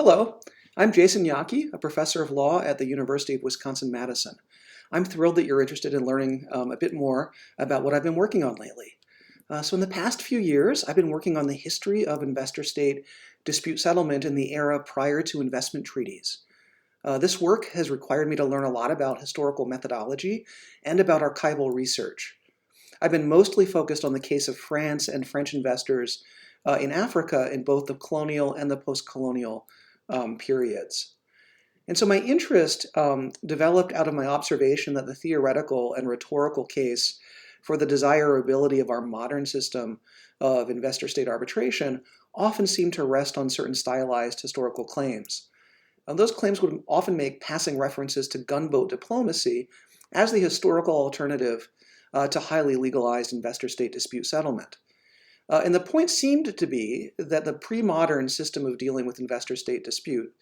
Hello, I'm Jason Yackee, a professor of law at the University of Wisconsin-Madison. I'm thrilled that you're interested in learning a bit more about what I've been working on lately. So in the past few years, I've been working on the history of investor-state dispute settlement in the era prior to investment treaties. This work has required me to learn a lot about historical methodology and about archival research. I've been mostly focused on the case of France and French investors in Africa in both the colonial and the post-colonial periods. And so my interest developed out of my observation that the theoretical and rhetorical case for the desirability of our modern system of investor-state arbitration often seemed to rest on certain stylized historical claims. Those claims would often make passing references to gunboat diplomacy as the historical alternative to highly legalized investor-state dispute settlement. And the point seemed to be that the pre-modern system of dealing with investor-state dispute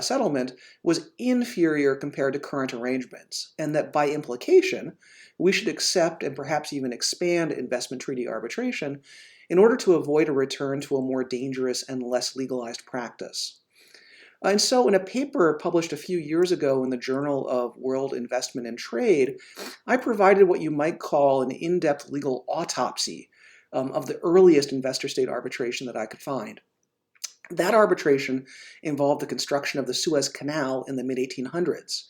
settlement was inferior compared to current arrangements, and that by implication, we should accept and perhaps even expand investment treaty arbitration in order to avoid a return to a more dangerous and less legalized practice. And so in a paper published a few years ago in the Journal of World Investment and Trade, I provided what you might call an in-depth legal autopsy of the earliest investor-state arbitration that I could find. That arbitration involved the construction of the Suez Canal in the mid-1800s.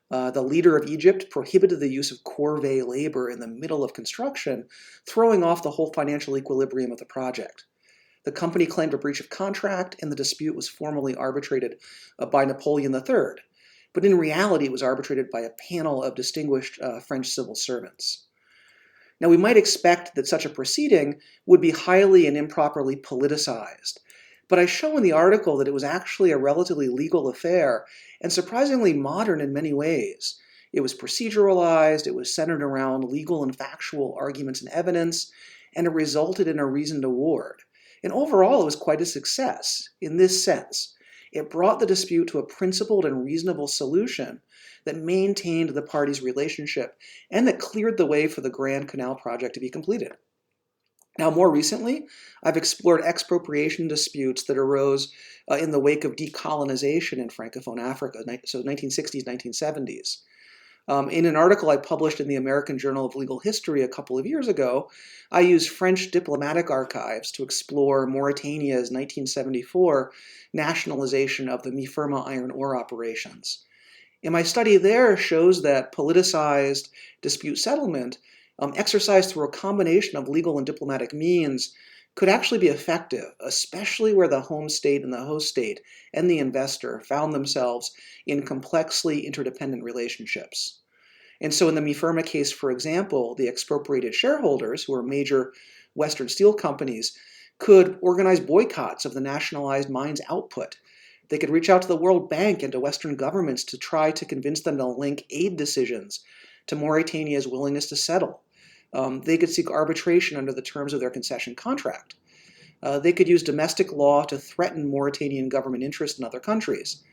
The leader of Egypt prohibited the use of corvée labor in the middle of construction, throwing off the whole financial equilibrium of the project. The company claimed a breach of contract, and the dispute was formally arbitrated by Napoleon III. But in reality, it was arbitrated by a panel of distinguished French civil servants. Now, we might expect that such a proceeding would be highly and improperly politicized, but I show in the article that it was actually a relatively legal affair and surprisingly modern in many ways. It was proceduralized, it was centered around legal and factual arguments and evidence, and it resulted in a reasoned award. And overall, it was quite a success in this sense. It brought the dispute to a principled and reasonable solution that maintained the parties' relationship and that cleared the way for the Grand Canal project to be completed. Now, more recently, I've explored expropriation disputes that arose in the wake of decolonization in Francophone Africa, so 1960s, 1970s. In an article I published in the American Journal of Legal History a couple of years ago, I used French diplomatic archives to explore Mauritania's 1974 nationalization of the Mifirma iron ore operations. And my study there shows that politicized dispute settlement, exercised through a combination of legal and diplomatic means, could actually be effective, especially where the home state and the host state and the investor found themselves in complexly interdependent relationships. And so in the Mifirma case, for example, the expropriated shareholders, who are major Western steel companies, could organize boycotts of the nationalized mine's output. They could reach out to the World Bank and to Western governments to try to convince them to link aid decisions to Mauritania's willingness to settle. They could seek arbitration under the terms of their concession contract. They could use domestic law to threaten Mauritanian government interests in other countries.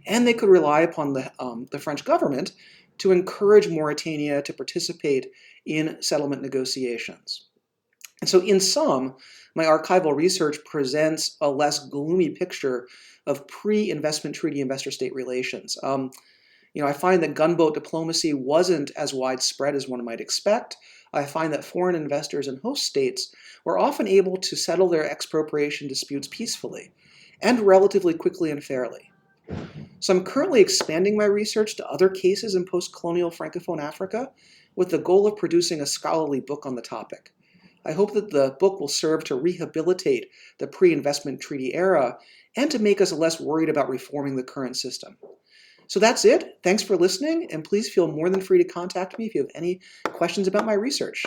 And they could rely upon the French government to encourage Mauritania to participate in settlement negotiations. And so in sum, my archival research presents a less gloomy picture of pre-investment treaty investor-state relations. I find that gunboat diplomacy wasn't as widespread as one might expect. I find that foreign investors and host states were often able to settle their expropriation disputes peacefully and relatively quickly and fairly. So I'm currently expanding my research to other cases in post-colonial Francophone Africa with the goal of producing a scholarly book on the topic. I hope that the book will serve to rehabilitate the pre-investment treaty era and to make us less worried about reforming the current system. So that's it. Thanks for listening, and please feel more than free to contact me if you have any questions about my research.